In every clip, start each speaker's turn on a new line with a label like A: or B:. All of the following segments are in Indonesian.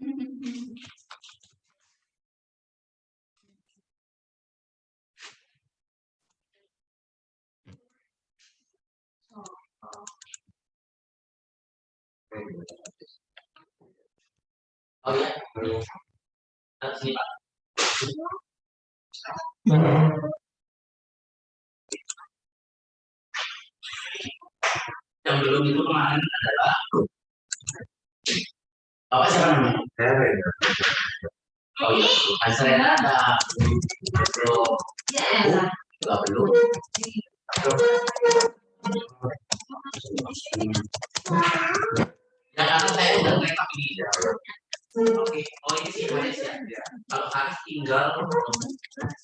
A: Oh iya, belum. Sini Pak. Yang belum itu kemarin adalah apa siapa namanya? Oh iya, Mas Rena ada belum? Juga belum. Ya karena saya udah mereka ini. Oke, oh ini sih Haris ya. Kalau Haris tinggal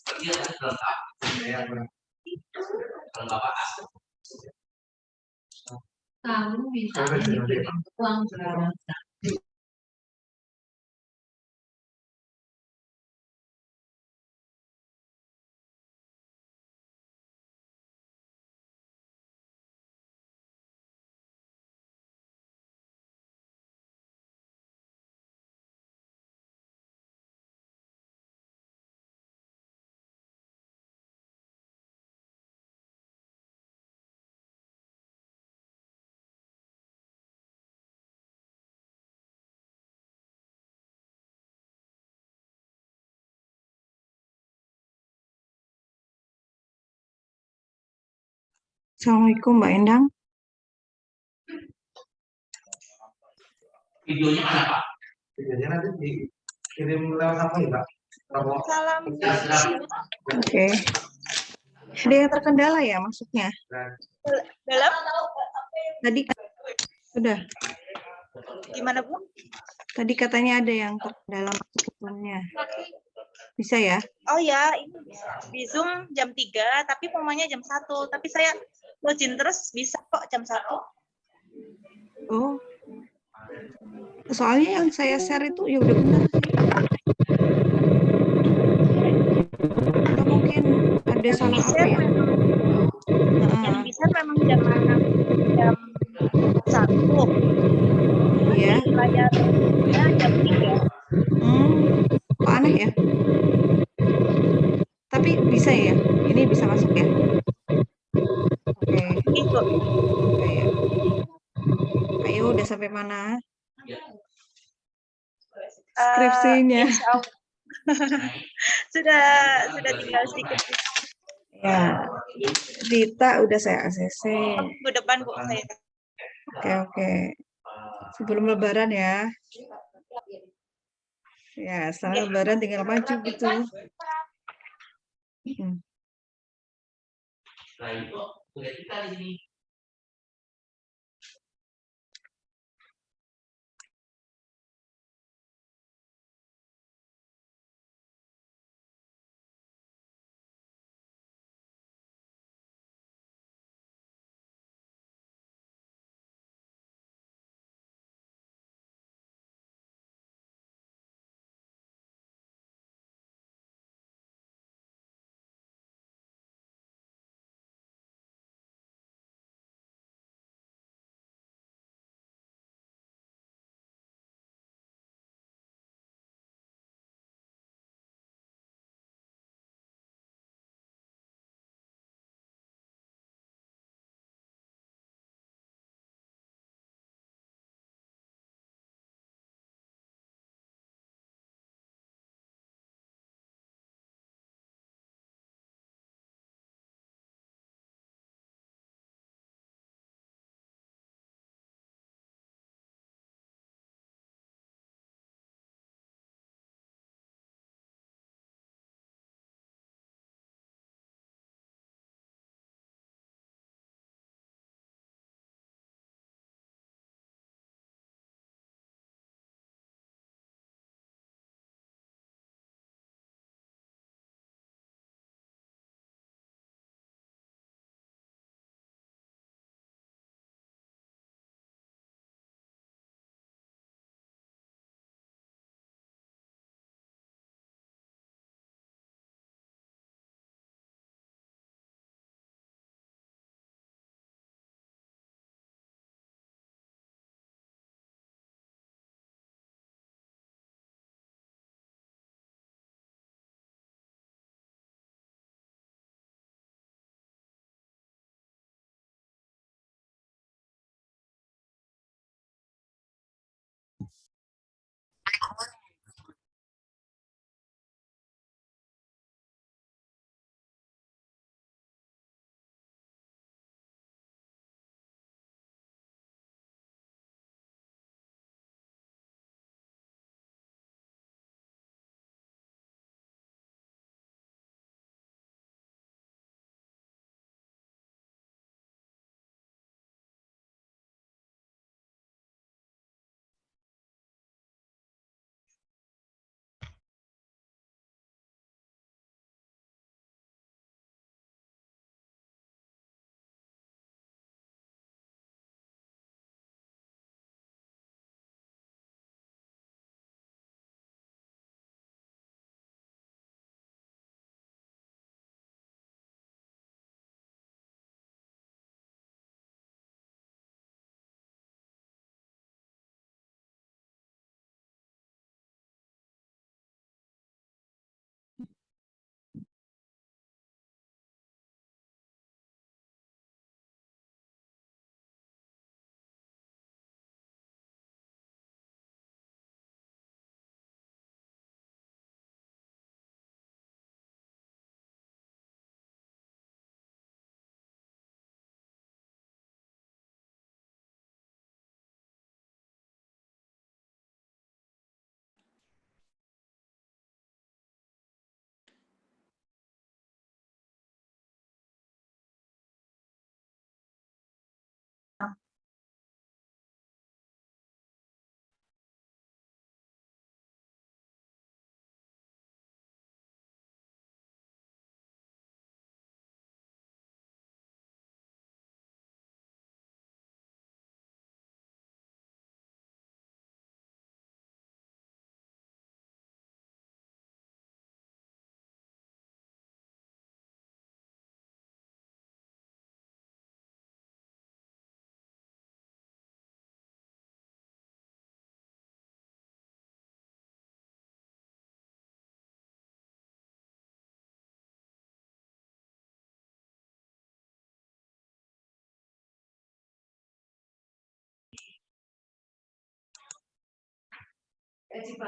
A: seperti yang lengkap. Kalau Bapak kamu minta uang berapa?
B: Assalamualaikum Mbak Endang.
A: videonya mana Pak?
C: Videonya nanti dikirim lewat apa ya Pak?
D: Salam.
B: Oke. Ada yang terkendala ya maksudnya?
D: Dalam?
B: Tadi sudah.
D: Gimana Bu?
B: Tadi katanya ada yang terkendala masuknya. Bisa ya?
D: Oh ya, ini di Zoom jam 3, tapi pengumumannya jam 1. Tapi saya login terus bisa kok jam 1.
B: Oh. Soalnya yang saya share itu ya udah benar sih. Atau mungkin ada
D: Yang
B: salah
D: bisa
B: apa ya?
D: yang bisa memang jam 1.
B: Iya.
D: Di layarnya jam 3.
B: Kok aneh ya? Tapi bisa ya? Ini bisa masuk ya? Oke.
D: Gitu.
B: Kayak. Ayo udah sampai mana? Skripsinya.
D: Insya Allah. sudah tinggal sedikit.
B: Ya. Rita udah saya ACC.
D: Minggu depan Bu saya.
B: Oke. Sebelum Lebaran ya. Ya, setelah Lebaran tinggal maju gitu.
A: Nah itu udah kita di sini.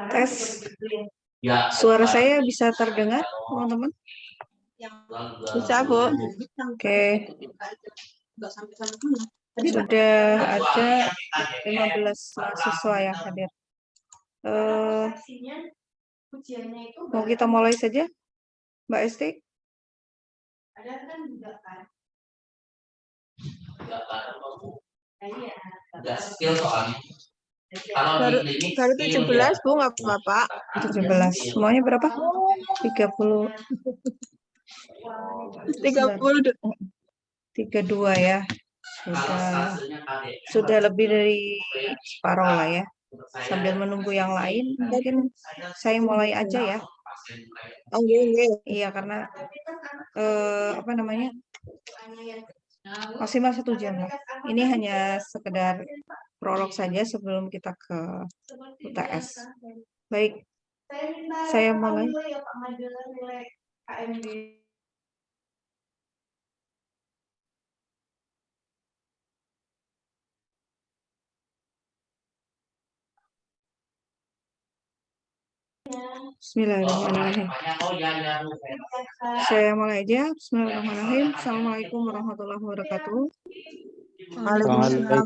B: Tes.
A: Ya,
B: Suara saya bisa terdengar, teman-teman? Bisa, Bu. Oke. Sudah ada 15 mahasiswa yang hadir. Mau kita mulai saja, Mbak Esti?
A: Nggak skill soalnya. Kalau
B: Baru,
A: di klinik
B: baru
A: skill
B: 17,
A: ya.
B: Bu, nggak apa-apa. 17. Semuanya berapa? 30. 32 ya. Sudah lebih dari separuh lah ya. Sambil menunggu yang lain, mungkin saya mulai aja ya. Oh iya, karena apa namanya, maksimal 1 jam lah. Ini hanya sekedar prolog saja sebelum kita ke UTS. Baik, saya mulai. Bismillahirrahmanirrahim. Saya mulai aja. Bismillahirrahmanirrahim. Assalamualaikum warahmatullahi wabarakatuh.
E: Waalaikumsalam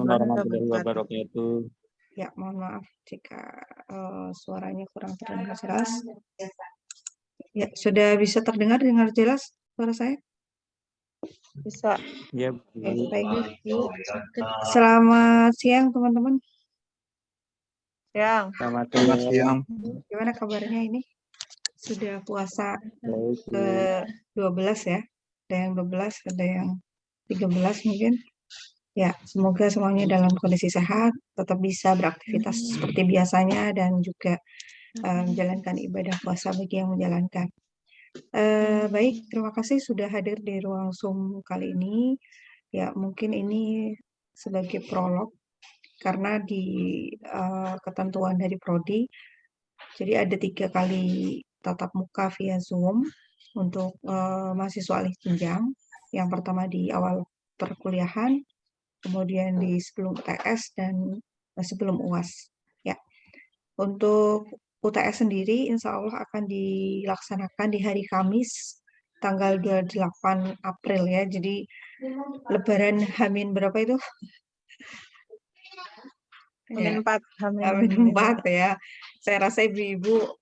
E: warahmatullahi wabarakatuh.
B: Ya, mohon maaf jika suaranya kurang terdengar jelas. Ya, sudah bisa terdengar dengan jelas suara saya? Bisa.
E: Ya,
B: Baik. Selamat siang, teman-teman.
E: selamat siang.
B: Gimana kabarnya ini? Sudah puasa
E: Baik,
B: ke-12 ya? Ada yang 12, ada yang 13 mungkin. Ya, semoga semuanya dalam kondisi sehat, tetap bisa beraktivitas seperti biasanya, dan juga menjalankan ibadah puasa bagi yang menjalankan. Baik, terima kasih sudah hadir di ruang Zoom kali ini. Ya, mungkin ini sebagai prolog, karena di ketentuan dari Prodi, jadi ada 3 kali tatap muka via Zoom untuk mahasiswa alih jenjang. Yang pertama di awal perkuliahan, kemudian di sebelum UTS, dan sebelum UAS. Ya, Untuk UTS sendiri insya Allah akan dilaksanakan di hari Kamis tanggal 28 April ya. Jadi Lebaran Hamin berapa itu? Ya,
D: Hamin 4,
B: Hamin 4 ya. Saya rasa ibu-ibu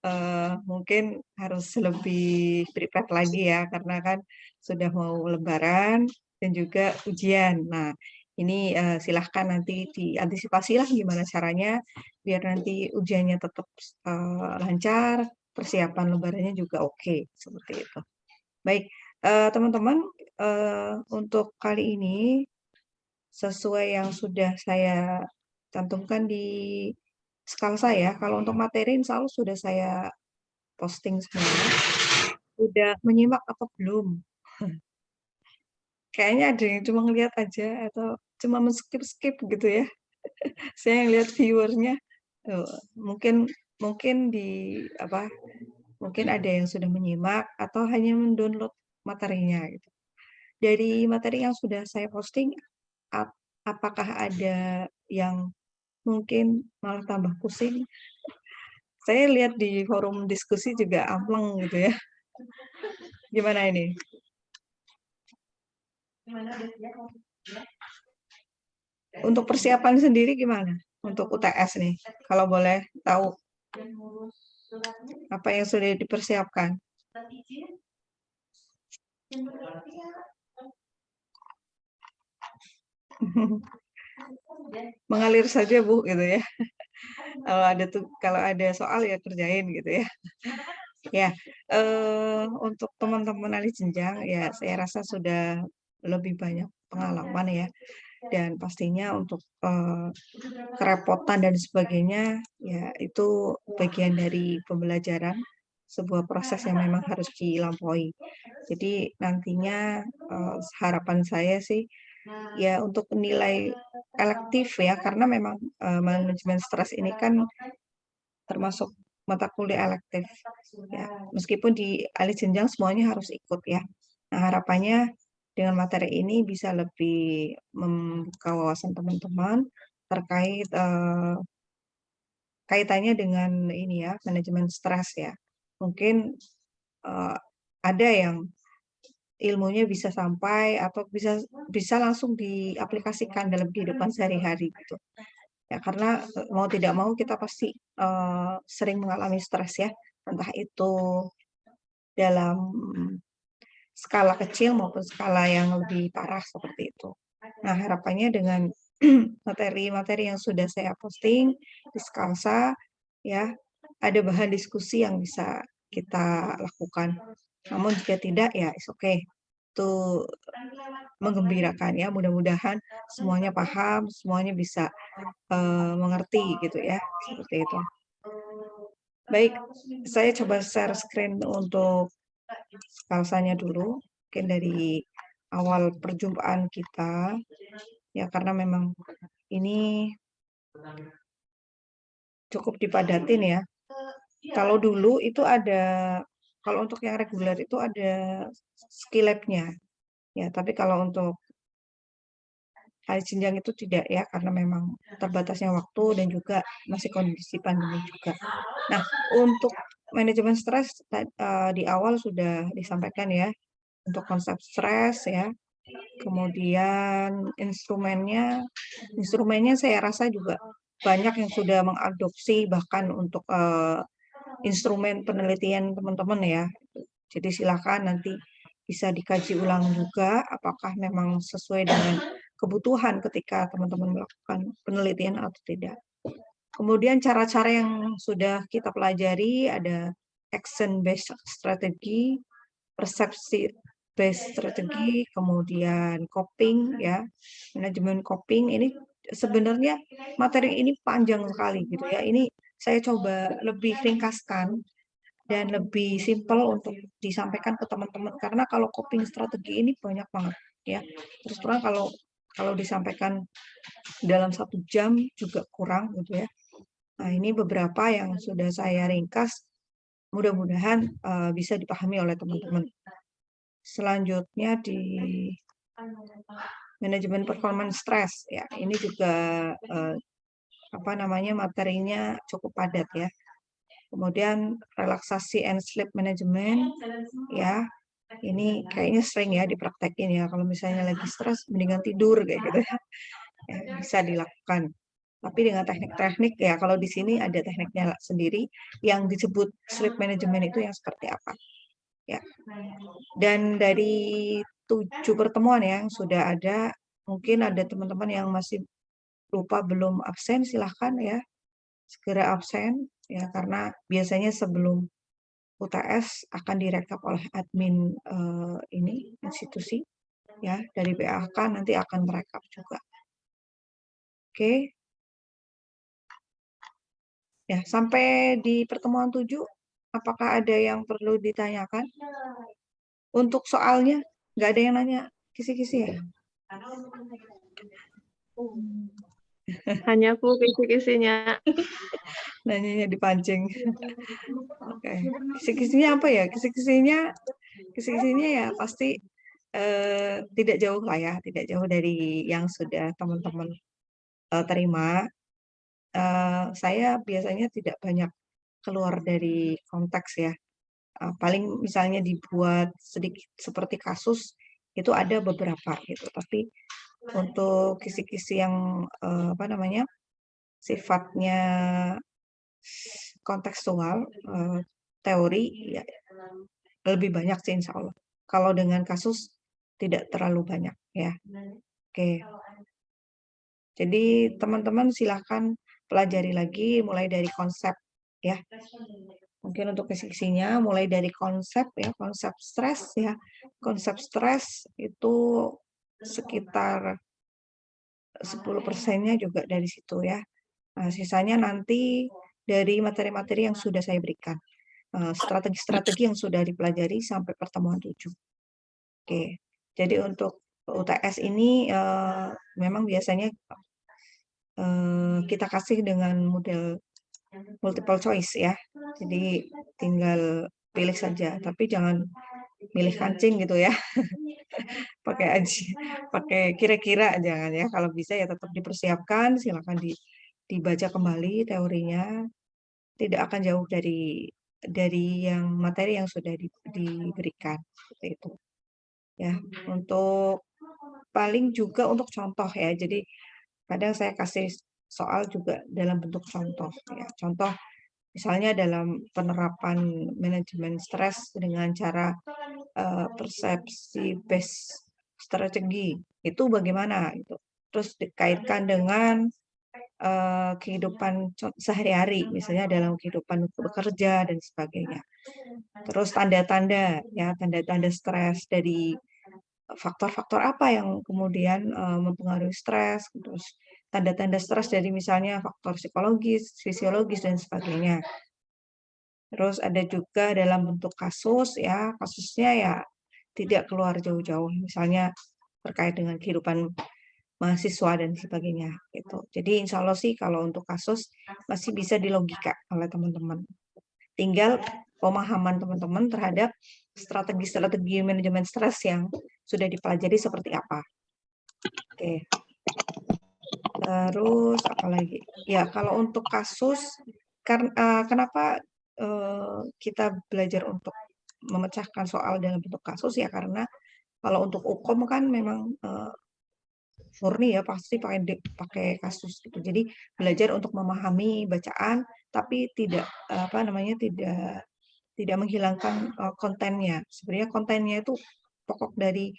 B: mungkin harus lebih prepare lagi ya, karena kan sudah mau Lebaran dan juga ujian. Nah, ini silahkan nanti diantisipasi lah gimana caranya biar nanti ujiannya tetap lancar, persiapan Lebarannya juga oke, seperti itu. Baik, teman-teman, untuk kali ini sesuai yang sudah saya cantumkan di skala saya, kalau untuk materi insya Allah sudah saya posting semua. Udah menyimak atau belum? Kayaknya ada yang cuma ngeliat aja atau cuma men-skip-skip gitu ya. Saya yang lihat viewernya, mungkin mungkin ada yang sudah menyimak atau hanya mendownload materinya gitu. Dari materi yang sudah saya posting, apakah ada yang mungkin malah tambah pusing? Saya lihat di forum diskusi juga ampleng gitu ya. Gimana ini? Untuk persiapan sendiri gimana? Untuk UTS nih, kalau boleh tahu apa yang sudah dipersiapkan? Mengalir saja Bu gitu ya. Kalau ada soal ya kerjain gitu ya. Ya, untuk teman-teman ahli jenjang ya saya rasa sudah lebih banyak pengalaman ya, dan pastinya untuk kerepotan dan sebagainya ya itu bagian dari pembelajaran, sebuah proses yang memang harus dilampaui. Jadi nantinya harapan saya sih ya untuk nilai elektif ya, karena memang manajemen stres ini kan termasuk mata kuliah elektif ya, meskipun di alih jenjang semuanya harus ikut ya. Nah, harapannya dengan materi ini bisa lebih membuka wawasan teman-teman terkait kaitannya dengan ini ya, manajemen stres ya. Mungkin ada yang ilmunya bisa sampai atau bisa langsung diaplikasikan dalam kehidupan sehari-hari gitu. Ya, karena mau tidak mau kita pasti sering mengalami stres ya, entah itu dalam skala kecil maupun skala yang lebih parah seperti itu. Nah, harapannya dengan materi-materi yang sudah saya posting di Skalsa, ya, ada bahan diskusi yang bisa kita lakukan. Namun jika tidak, ya it's okay. Itu menggembirakan ya, mudah-mudahan semuanya paham, semuanya bisa mengerti gitu ya, seperti itu. Baik, saya coba share screen untuk Skalsanya dulu, mungkin dari awal perjumpaan kita, ya karena memang ini cukup dipadatin ya. Kalau dulu itu kalau untuk yang reguler itu ada skill lab-nya, ya. Tapi kalau untuk alih jenjang itu tidak ya, karena memang terbatasnya waktu dan juga masih kondisi pandemi juga. Nah, untuk manajemen stres di awal sudah disampaikan ya, untuk konsep stres ya. Kemudian instrumennya saya rasa juga banyak yang sudah mengadopsi bahkan untuk instrumen penelitian teman-teman ya. Jadi silakan nanti bisa dikaji ulang juga apakah memang sesuai dengan kebutuhan ketika teman-teman melakukan penelitian atau tidak. Kemudian cara-cara yang sudah kita pelajari ada action based strategy, persepsi based strategi, kemudian coping ya, manajemen coping. Ini sebenarnya materi ini panjang sekali gitu ya. Ini saya coba lebih ringkaskan dan lebih simpel untuk disampaikan ke teman-teman, karena kalau coping strategi ini banyak banget ya. Terus terang kalau disampaikan dalam 1 jam juga kurang gitu ya. Nah, ini beberapa yang sudah saya ringkas, mudah-mudahan bisa dipahami oleh teman-teman. Selanjutnya di manajemen performance stress ya, ini juga apa namanya, materinya cukup padat ya. Kemudian relaksasi and sleep management ya. Ini kayaknya sering ya dipraktekin ya. Kalau misalnya lagi stres mendingan tidur kayak gitu ya. Ya, bisa dilakukan. Tapi dengan teknik-teknik ya, kalau di sini ada tekniknya sendiri yang disebut sleep management itu yang seperti apa. Ya. Dan dari 7 pertemuan yang sudah ada, mungkin ada teman-teman yang masih lupa belum absen, silahkan ya segera absen ya, karena biasanya sebelum UTS akan direkap oleh admin ini institusi ya, dari BAK nanti akan merekap juga. Oke. Ya, sampai di pertemuan 7 apakah ada yang perlu ditanyakan? Untuk soalnya nggak ada yang nanya kisi-kisi ya?
F: Hanya aku kisi-kisinya.
B: Nanyanya dipancing. Oke. Kisi-kisinya apa ya? Kisi-kisinya ya pasti tidak jauh lah ya, tidak jauh dari yang sudah teman-teman terima. Saya biasanya tidak banyak keluar dari konteks ya. Paling misalnya dibuat sedikit seperti kasus itu ada beberapa gitu. Tapi untuk kisi-kisi yang apa namanya, sifatnya kontekstual, teori ya lebih banyak sih insya Allah. Kalau dengan kasus tidak terlalu banyak ya. Oke. Jadi teman-teman silahkan pelajari lagi mulai dari konsep ya. Mungkin untuk kisi-kisinya mulai dari konsep ya, konsep stres ya. Konsep stres itu sekitar 10%-nya juga dari situ ya. Nah, sisanya nanti dari materi-materi yang sudah saya berikan. Strategi-strategi yang sudah dipelajari sampai pertemuan 7. Oke. Jadi untuk UTS ini memang biasanya kita kasih dengan model multiple choice ya. Jadi tinggal pilih saja, tapi jangan milih kancing gitu ya. Pakai aja, pakai kira-kira jangan ya. Kalau bisa ya tetap dipersiapkan, silakan dibaca kembali teorinya. Tidak akan jauh dari yang materi yang sudah diberikan seperti itu. Ya, untuk paling juga untuk contoh ya. Jadi kadang saya kasih soal juga dalam bentuk contoh ya. Contoh misalnya dalam penerapan manajemen stres dengan cara persepsi based strategi itu bagaimana itu. Terus dikaitkan dengan kehidupan sehari-hari, misalnya dalam kehidupan bekerja dan sebagainya. Terus tanda-tanda ya, tanda-tanda stres dari faktor-faktor apa yang kemudian mempengaruhi stres, terus tanda-tanda stres dari misalnya faktor psikologis, fisiologis dan sebagainya. Terus ada juga dalam bentuk kasus ya, kasusnya ya tidak keluar jauh-jauh, misalnya terkait dengan kehidupan mahasiswa dan sebagainya gitu. Jadi insya Allah sih kalau untuk kasus masih bisa dilogika oleh teman-teman. Tinggal pemahaman teman-teman terhadap strategi-strategi manajemen stres yang sudah dipelajari seperti apa. Oke. Terus apa lagi? Ya kalau untuk kasus, kenapa kita belajar untuk memecahkan soal dalam bentuk kasus ya karena kalau untuk hukum kan memang murni ya pasti pakai kasus gitu. Jadi belajar untuk memahami bacaan tapi tidak apa namanya tidak menghilangkan kontennya. Sebenarnya kontennya itu pokok dari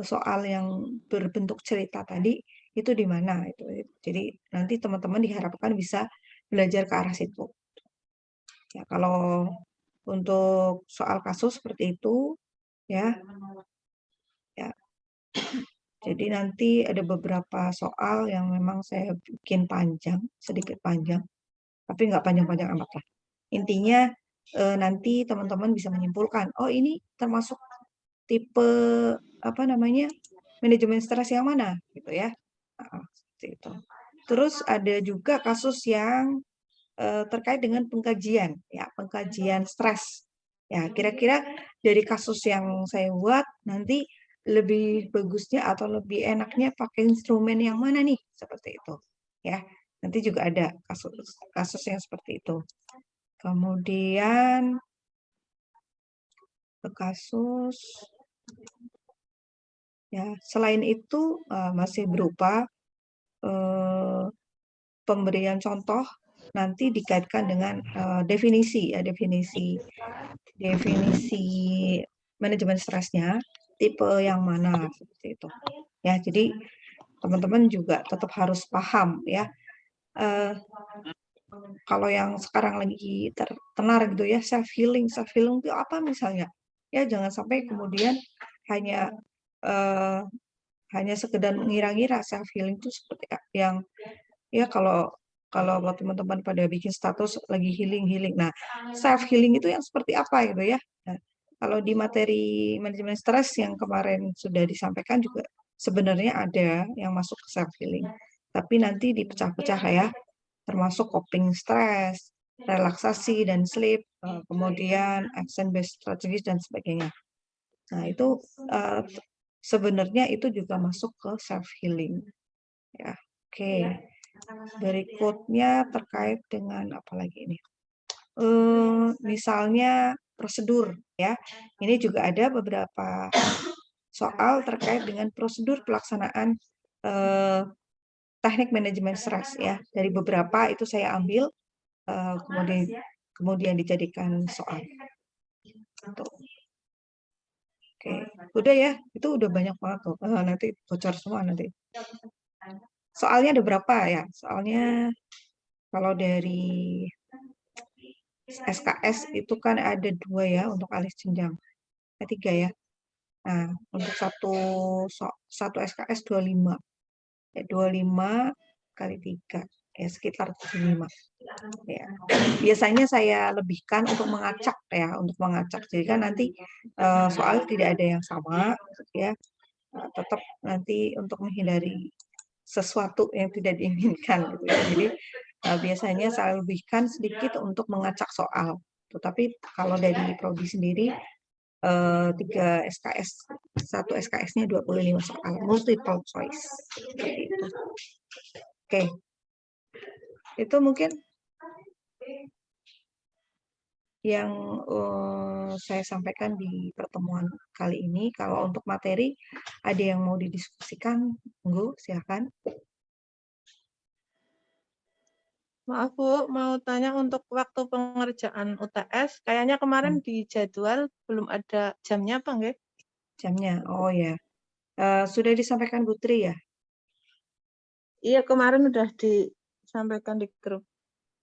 B: soal yang berbentuk cerita tadi itu di mana itu. Jadi nanti teman-teman diharapkan bisa belajar ke arah situ. Ya, kalau untuk soal kasus seperti itu ya. Ya. Jadi nanti ada beberapa soal yang memang saya bikin panjang, sedikit panjang, tapi nggak panjang-panjang amat lah. Intinya nanti teman-teman bisa menyimpulkan, oh ini termasuk tipe apa namanya manajemen stres yang mana, gitu ya. Seperti itu. Terus ada juga kasus yang terkait dengan pengkajian, ya pengkajian stres. Ya kira-kira dari kasus yang saya buat nanti lebih bagusnya atau lebih enaknya pakai instrumen yang mana nih seperti itu ya. Nanti juga ada kasus yang seperti itu. Kemudian kasus ya, selain itu masih berupa pemberian contoh nanti dikaitkan dengan definisi manajemen stresnya, tipe yang mana seperti itu. Ya, jadi teman-teman juga tetap harus paham ya. Kalau yang sekarang lagi tertenar gitu ya, self healing itu apa misalnya? Ya, jangan sampai kemudian hanya sekedar mengira-ngira self healing itu seperti yang ya kalau buat teman-teman pada bikin status lagi healing. Nah, self healing itu yang seperti apa gitu ya? Nah, kalau di materi manajemen stres yang kemarin sudah disampaikan juga sebenarnya ada yang masuk ke self healing. Tapi nanti dipecah-pecah ya, termasuk coping stress, relaksasi dan sleep, kemudian action based strategies dan sebagainya. Nah, itu sebenarnya itu juga masuk ke self healing. Ya, oke. Berikutnya terkait dengan apa lagi ini? Misalnya prosedur ya. Ini juga ada beberapa soal terkait dengan prosedur pelaksanaan teknik manajemen stres ya. Dari beberapa itu saya ambil kemudian dijadikan soal. Oke, udah ya. Itu udah banyak banget tuh. Nanti bocor semua nanti. Soalnya ada berapa ya? Soalnya kalau dari SKS itu kan ada 2 ya untuk alis jenjang. 3 ya. Nah, untuk satu SKS 25. 25 kali 3 ya sekitar 75. Ya. Biasanya saya lebihkan untuk mengacak ya, Jadi kan nanti soal tidak ada yang sama ya. Tetap nanti untuk menghindari sesuatu yang tidak diinginkan gitu ya. Jadi biasanya saya lebihkan sedikit untuk mengacak soal. Tetapi kalau dari prodi sendiri 3 SKS, 1 SKS-nya 25 soal, multiple choice. Seperti itu. Oke. Itu mungkin yang saya sampaikan di pertemuan kali ini. Kalau untuk materi, ada yang mau didiskusikan? Monggo, silakan.
F: Maaf Bu, mau tanya untuk waktu pengerjaan UTS, kayaknya kemarin di jadwal belum ada jamnya apa enggak?
B: Jamnya, oh ya. Sudah disampaikan Bu Tri ya?
F: Iya, kemarin udah disampaikan di grup.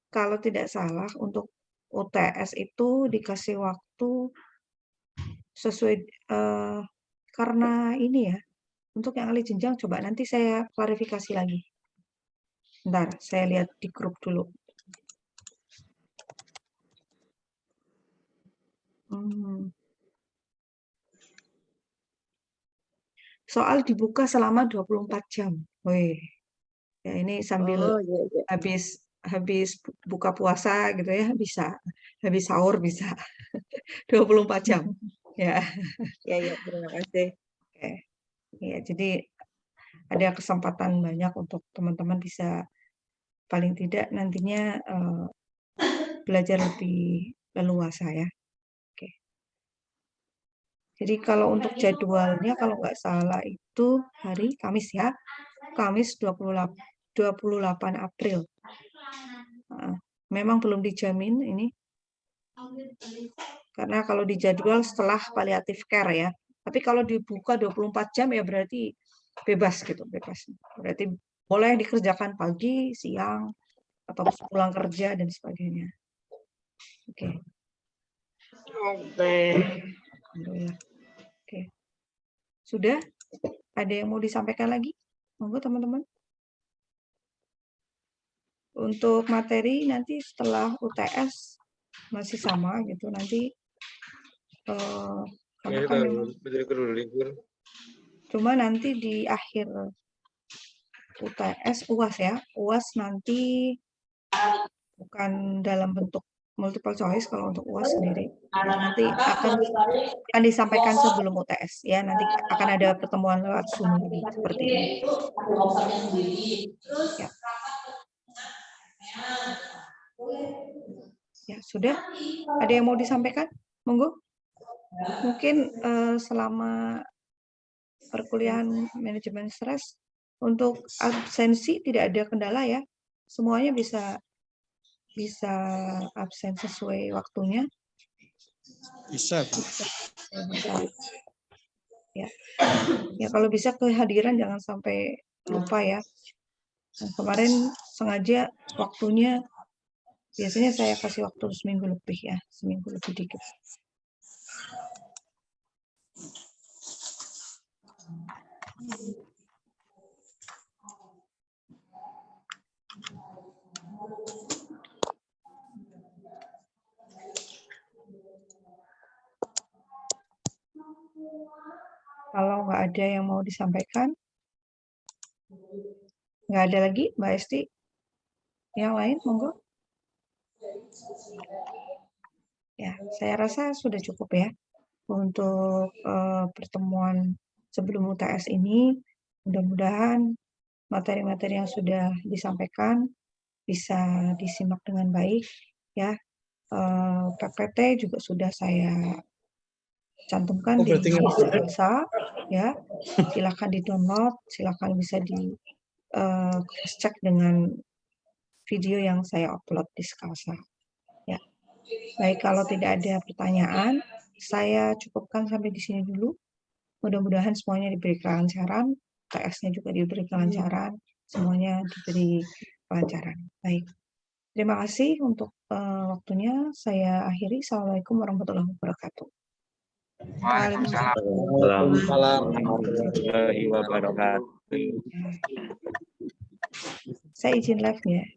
B: Kalau tidak salah untuk UTS itu dikasih waktu sesuai karena ini ya. Untuk yang ahli jenjang coba nanti saya klarifikasi lagi. Bentar, saya lihat di grup dulu. Soal dibuka selama 24 jam. Wih. Ya ini sambil habis buka puasa gitu ya, bisa. Habis sahur bisa. 24 jam. Ya.
F: Ya, terima kasih.
B: Oke. Ya, jadi ada kesempatan banyak untuk teman-teman bisa paling tidak nantinya belajar lebih leluasa ya. Oke. Jadi kalau untuk jadwalnya kalau nggak salah itu hari Kamis ya. Kamis 28 April. Memang belum dijamin ini. Karena kalau di jadwal setelah palliative care ya. Tapi kalau dibuka 24 jam ya berarti bebas gitu, bebas. Berarti boleh dikerjakan pagi, siang, atau pulang kerja dan sebagainya. Oke. Oke. Sudah? Ada yang mau disampaikan lagi? Monggo teman-teman. Untuk materi nanti setelah UTS masih sama gitu nanti cuma nanti di akhir UTS UAS ya, UAS nanti bukan dalam bentuk multiple choice kalau untuk UAS sendiri. Nanti akan disampaikan sebelum UTS ya, nanti akan ada pertemuan lewat Zoom lagi seperti ini. Ya. Ya, sudah. Ada yang mau disampaikan? Monggo. Mungkin selama perkuliahan manajemen stres untuk absensi tidak ada kendala ya. Semuanya bisa absen sesuai waktunya.
E: Bisa.
B: Bisa. Ya kalau bisa kehadiran jangan sampai lupa ya. Nah, kemarin sengaja waktunya biasanya saya kasih waktu seminggu lebih ya, seminggu lebih dikit. Kalau nggak ada yang mau disampaikan, nggak ada lagi, Mbak Esti. Yang lain, monggo. Ya, saya rasa sudah cukup ya untuk pertemuan sebelum UTS ini. Mudah-mudahan materi-materi yang sudah disampaikan bisa disimak dengan baik ya. PPT juga sudah saya cantumkan di Selasa ya. Silakan di-download, silakan bisa di cross check dengan video yang saya upload di Selasa. Ya. Baik, kalau tidak ada pertanyaan, saya cukupkan sampai di sini dulu. Mudah-mudahan semuanya diberi kelancaran, TS-nya juga diberi kelancaran, semuanya diberi kelancaran. Baik. Terima kasih untuk waktunya. Saya akhiri. Assalamualaikum warahmatullahi wabarakatuh.
E: Waalaikumsalam warahmatullahi wabarakatuh.
B: Saya izin live ya.